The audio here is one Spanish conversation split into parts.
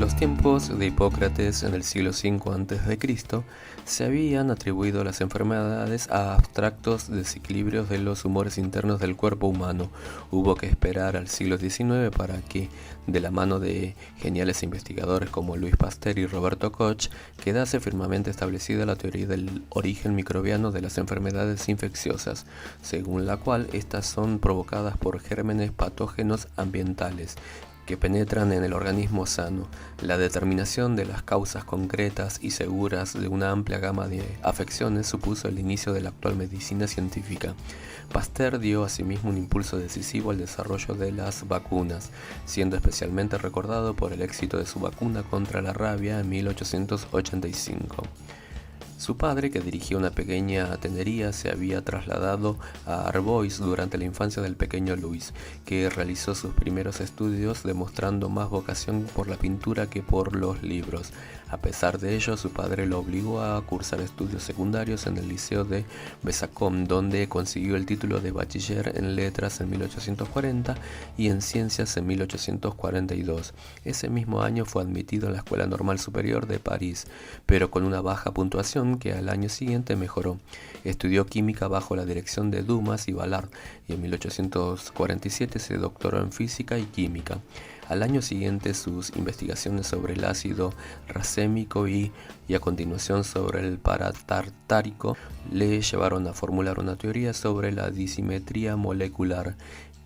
los tiempos de Hipócrates en el siglo V a.C., se habían atribuido las enfermedades a abstractos desequilibrios de los humores internos del cuerpo humano. Hubo que esperar al siglo XIX para que, de la mano de geniales investigadores como Louis Pasteur y Roberto Koch, quedase firmemente establecida la teoría del origen microbiano de las enfermedades infecciosas, según la cual estas son provocadas por gérmenes patógenos ambientales que penetran en el organismo sano. La determinación de las causas concretas y seguras de una amplia gama de afecciones supuso el inicio de la actual medicina científica. Pasteur dio asimismo un impulso decisivo al desarrollo de las vacunas, siendo especialmente recordado por el éxito de su vacuna contra la rabia en 1885. Su padre, que dirigía una pequeña tenería, se había trasladado a Arbois durante la infancia del pequeño Louis, que realizó sus primeros estudios demostrando más vocación por la pintura que por los libros. A pesar de ello, su padre lo obligó a cursar estudios secundarios en el Liceo de Besançon, donde consiguió el título de bachiller en letras en 1840 y en ciencias en 1842. Ese mismo año fue admitido en la Escuela Normal Superior de París, pero con una baja puntuación que al año siguiente mejoró. Estudió química bajo la dirección de Dumas y Ballard y en 1847 se doctoró en física y química. Al año siguiente sus investigaciones sobre el ácido racémico y a continuación sobre el paratartárico le llevaron a formular una teoría sobre la disimetría molecular.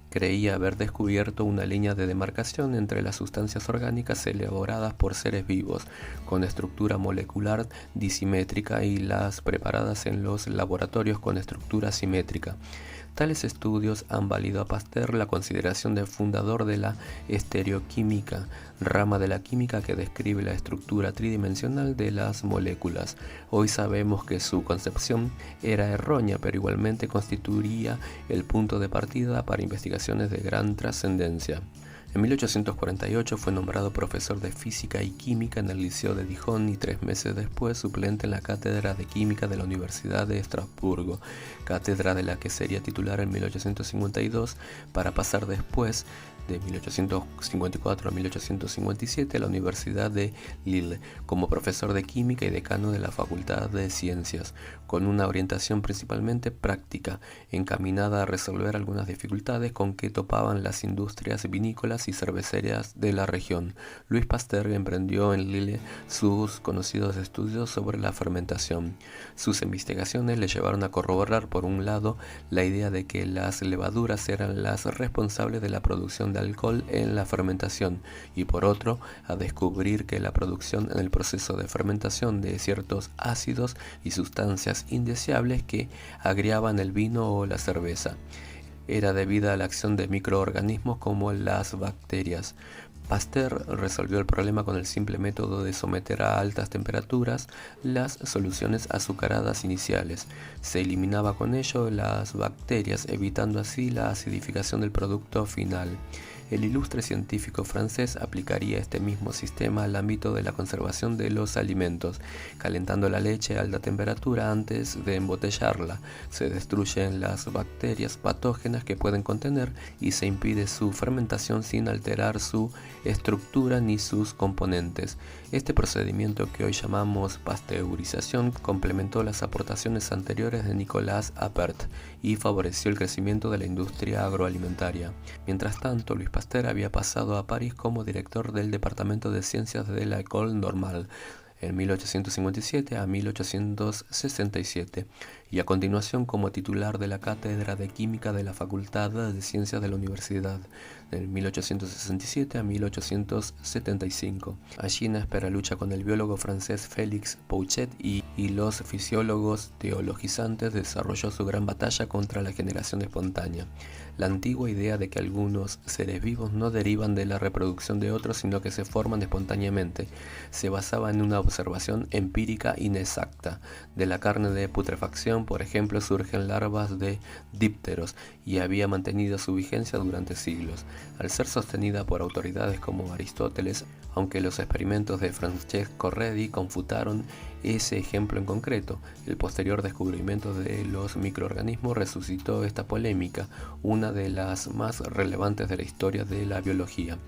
Creía haber descubierto una línea de demarcación entre las sustancias orgánicas elaboradas por seres vivos, con estructura molecular disimétrica, y las preparadas en los laboratorios con estructura simétrica. Tales estudios han valido a Pasteur la consideración de fundador de la estereoquímica, rama de la química que describe la estructura tridimensional de las moléculas. Hoy sabemos que su concepción era errónea, pero igualmente constituiría el punto de partida para investigaciones de gran trascendencia. En 1848 fue nombrado profesor de física y química en el Liceo de Dijon y 3 meses después suplente en la cátedra de química de la Universidad de Estrasburgo, cátedra de la que sería titular en 1852 para pasar después de 1854 a 1857 a la Universidad de Lille como profesor de química y decano de la Facultad de Ciencias, con una orientación principalmente práctica, encaminada a resolver algunas dificultades con que topaban las industrias vinícolas y cerveceras de la región. Louis Pasteur emprendió en Lille sus conocidos estudios sobre la fermentación. Sus investigaciones le llevaron a corroborar, por un lado, la idea de que las levaduras eran las responsables de la producción de alcohol en la fermentación, y por otro, a descubrir que la producción en el proceso de fermentación de ciertos ácidos y sustancias indeseables que agriaban el vino o la cerveza era debida a la acción de microorganismos como las bacterias. Pasteur resolvió el problema con el simple método de someter a altas temperaturas las soluciones azucaradas iniciales. Se eliminaba con ello las bacterias, evitando así la acidificación del producto final. El ilustre científico francés aplicaría este mismo sistema al ámbito de la conservación de los alimentos. Calentando la leche a alta temperatura antes de embotellarla, se destruyen las bacterias patógenas que pueden contener y se impide su fermentación sin alterar su estructura ni sus componentes. Este procedimiento, que hoy llamamos pasteurización, complementó las aportaciones anteriores de Nicolas Appert y favoreció el crecimiento de la industria agroalimentaria. Mientras tanto, Louis Pasteur había pasado a París como director del Departamento de Ciencias de la École Normale en 1857 a 1867 y a continuación como titular de la Cátedra de Química de la Facultad de Ciencias de la Universidad de 1867 a 1875. Allí, en áspera lucha con el biólogo francés Félix Pouchet y los fisiólogos teologizantes, desarrolló su gran batalla contra la generación espontánea. La antigua idea de que algunos seres vivos no derivan de la reproducción de otros, sino que se forman espontáneamente, se basaba en una observación empírica inexacta. De la carne de putrefacción, por ejemplo, surgen larvas de dípteros, y había mantenido su vigencia durante siglos. Al ser sostenida por autoridades como Aristóteles, aunque los experimentos de Francesco Redi confutaron ese ejemplo en concreto, el posterior descubrimiento de los microorganismos resucitó esta polémica, una de las más relevantes de la historia de la biología.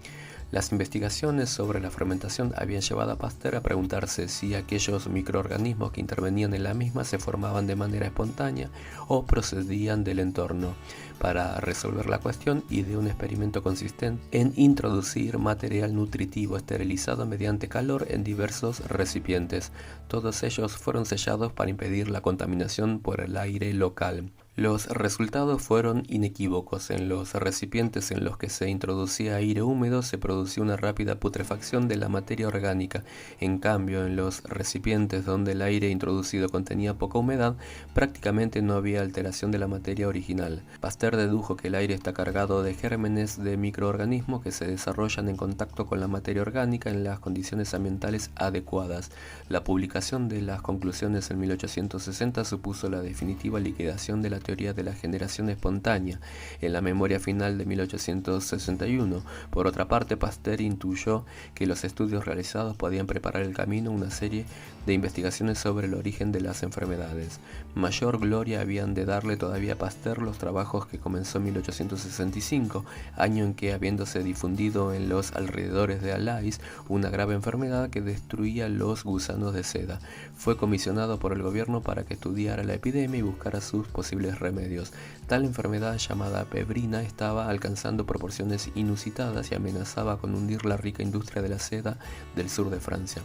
Las investigaciones sobre la fermentación habían llevado a Pasteur a preguntarse si aquellos microorganismos que intervenían en la misma se formaban de manera espontánea o procedían del entorno. Para resolver la cuestión, ideó un experimento consistente en introducir material nutritivo esterilizado mediante calor en diversos recipientes. Todos ellos fueron sellados para impedir la contaminación por el aire local. Los resultados fueron inequívocos. En los recipientes en los que se introducía aire húmedo se producía una rápida putrefacción de la materia orgánica. En cambio, en los recipientes donde el aire introducido contenía poca humedad, prácticamente no había alteración de la materia original. Pasteur dedujo que el aire está cargado de gérmenes de microorganismos que se desarrollan en contacto con la materia orgánica en las condiciones ambientales adecuadas. La publicación de las conclusiones en 1860 supuso la definitiva liquidación de la teoría de la generación espontánea en la memoria final de 1861. Por otra parte, Pasteur intuyó que los estudios realizados podían preparar el camino a una serie de investigaciones sobre el origen de las enfermedades. Mayor gloria habían de darle todavía a Pasteur los trabajos que comenzó en 1865, año en que, habiéndose difundido en los alrededores de Alais una grave enfermedad que destruía los gusanos de seda, fue comisionado por el gobierno para que estudiara la epidemia y buscara sus posibles remedios. Tal enfermedad, llamada pebrina, estaba alcanzando proporciones inusitadas y amenazaba con hundir la rica industria de la seda del sur de Francia.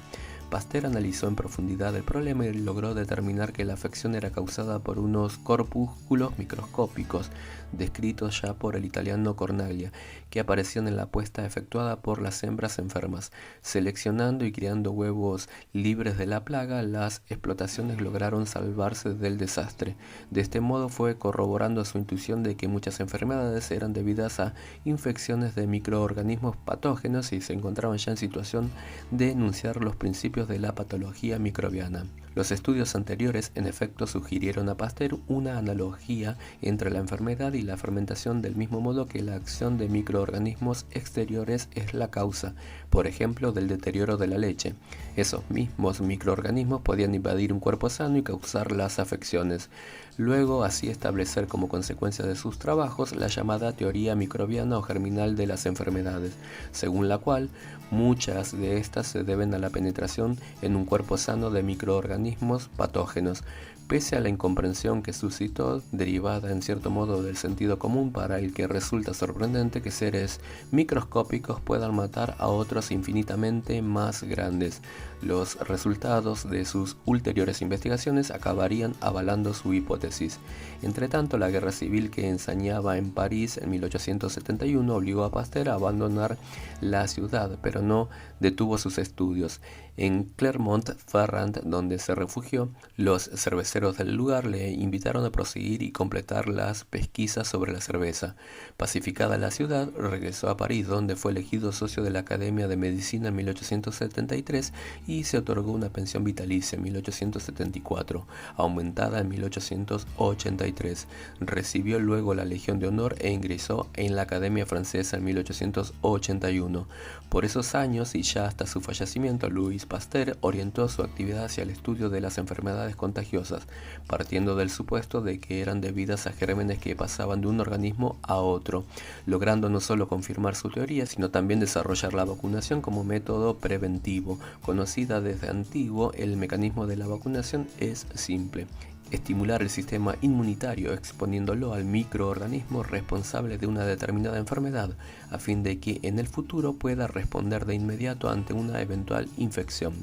Pasteur analizó en profundidad el problema y logró determinar que la afección era causada por unos corpúsculos microscópicos, descritos ya por el italiano Cornaglia, que aparecían en la puesta efectuada por las hembras enfermas. Seleccionando y criando huevos libres de la plaga, las explotaciones lograron salvarse del desastre. De este modo fue corroborando su intuición de que muchas enfermedades eran debidas a infecciones de microorganismos patógenos y se encontraban ya en situación de enunciar los principios de la patología microbiana. Los estudios anteriores, en efecto, sugirieron a Pasteur una analogía entre la enfermedad y la fermentación, del mismo modo que la acción de microorganismos exteriores es la causa, por ejemplo, del deterioro de la leche. Esos mismos microorganismos podían invadir un cuerpo sano y causar las afecciones. Luego, así establecer como consecuencia de sus trabajos la llamada teoría microbiana o germinal de las enfermedades, según la cual muchas de estas se deben a la penetración en un cuerpo sano de microorganismos patógenos. Pese a la incomprensión que suscitó, derivada en cierto modo del sentido común, para el que resulta sorprendente que seres microscópicos puedan matar a otros infinitamente más grandes. Los resultados de sus ulteriores investigaciones acabarían avalando su hipótesis. Entretanto, la guerra civil que ensañaba en París en 1871 obligó a Pasteur a abandonar la ciudad, pero no detuvo sus estudios. En Clermont-Ferrand, donde se refugió, los cerveceros del lugar le invitaron a proseguir y completar las pesquisas sobre la cerveza. Pacificada la ciudad, regresó a París, donde fue elegido socio de la Academia de Medicina en 1873 y se otorgó una pensión vitalicia en 1874, aumentada en 1883. Recibió luego la Legión de Honor e ingresó en la Academia Francesa en 1881. Por esos años y ya hasta su fallecimiento, Louis Pasteur orientó su actividad hacia el estudio de las enfermedades contagiosas, partiendo del supuesto de que eran debidas a gérmenes que pasaban de un organismo a otro, logrando no solo confirmar su teoría, sino también desarrollar la vacunación como método preventivo. Conocida desde antiguo, el mecanismo de la vacunación es simple: estimular el sistema inmunitario exponiéndolo al microorganismo responsable de una determinada enfermedad, a fin de que en el futuro pueda responder de inmediato ante una eventual infección.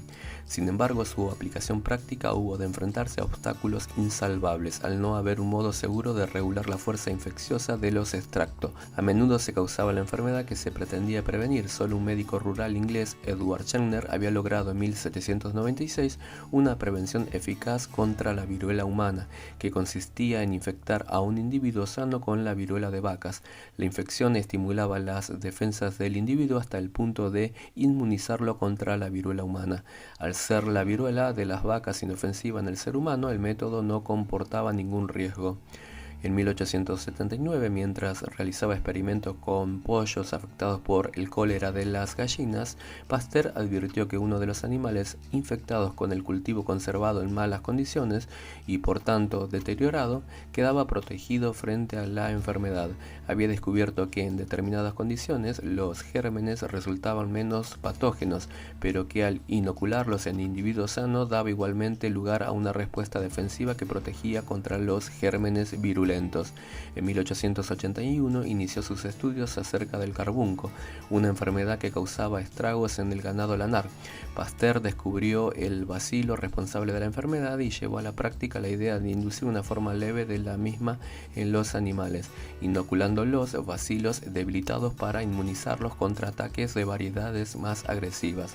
Sin embargo, su aplicación práctica hubo de enfrentarse a obstáculos insalvables, al no haber un modo seguro de regular la fuerza infecciosa de los extractos. A menudo se causaba la enfermedad que se pretendía prevenir. Solo un médico rural inglés, Edward Jenner, había logrado en 1796 una prevención eficaz contra la viruela humana, que consistía en infectar a un individuo sano con la viruela de vacas. La infección estimulaba las defensas del individuo hasta el punto de inmunizarlo contra la viruela humana. Al ser la viruela de las vacas inofensiva en el ser humano, el método no comportaba ningún riesgo. En 1879, mientras realizaba experimentos con pollos afectados por el cólera de las gallinas, Pasteur advirtió que uno de los animales infectados con el cultivo conservado en malas condiciones y por tanto deteriorado quedaba protegido frente a la enfermedad. Había descubierto que en determinadas condiciones los gérmenes resultaban menos patógenos, pero que al inocularlos en individuos sanos daba igualmente lugar a una respuesta defensiva que protegía contra los gérmenes virulentos. En 1881 inició sus estudios acerca del carbunco, una enfermedad que causaba estragos en el ganado lanar. Pasteur descubrió el bacilo responsable de la enfermedad y llevó a la práctica la idea de inducir una forma leve de la misma en los animales, inoculando los bacilos debilitados para inmunizarlos contra ataques de variedades más agresivas.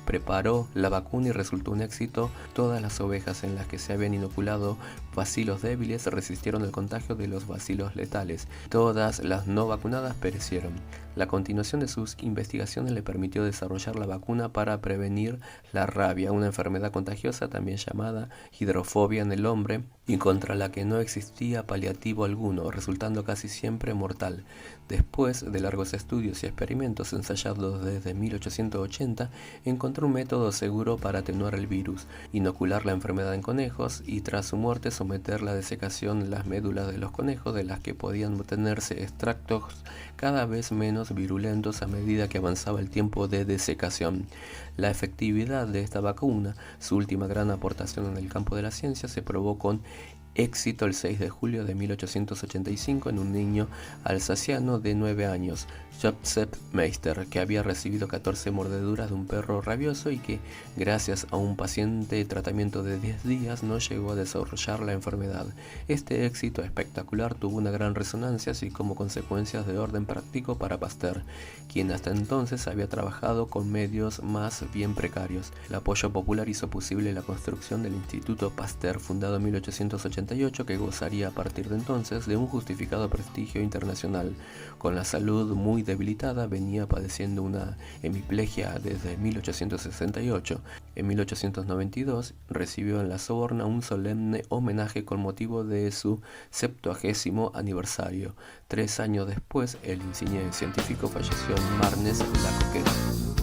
Preparó la vacuna y resultó un éxito. Todas las ovejas en las que se habían inoculado bacilos débiles resistieron el contagio de los bacilos letales. Todas las no vacunadas perecieron. La continuación de sus investigaciones le permitió desarrollar la vacuna para prevenir la rabia, una enfermedad contagiosa también llamada hidrofobia en el hombre y contra la que no existía paliativo alguno, resultando casi siempre mortal. Después de largos estudios y experimentos ensayados desde 1880, encontró un método seguro para atenuar el virus, inocular la enfermedad en conejos y tras su muerte someter la desecación las médulas de los conejos de las que podían obtenerse extractos cada vez menos virulentos a medida que avanzaba el tiempo de desecación. La efectividad de esta vacuna, su última gran aportación en el campo de la ciencia, se probó con éxito el 6 de julio de 1885 en un niño alsaciano de 9 años, Joseph Meister, que había recibido 14 mordeduras de un perro rabioso y que, gracias a un paciente tratamiento de 10 días, no llegó a desarrollar la enfermedad. Este éxito espectacular tuvo una gran resonancia, así como consecuencias de orden práctico para Pasteur, quien hasta entonces había trabajado con medios más bien precarios. El apoyo popular hizo posible la construcción del Instituto Pasteur, fundado en 1888, que gozaría a partir de entonces de un justificado prestigio internacional. Con la salud muy debilitada, venía padeciendo una hemiplegia desde 1868. En 1892 recibió en la Sorbona un solemne homenaje con motivo de su 70º aniversario. 3 años después, el insigne científico falleció en Marnes-la-Coquette.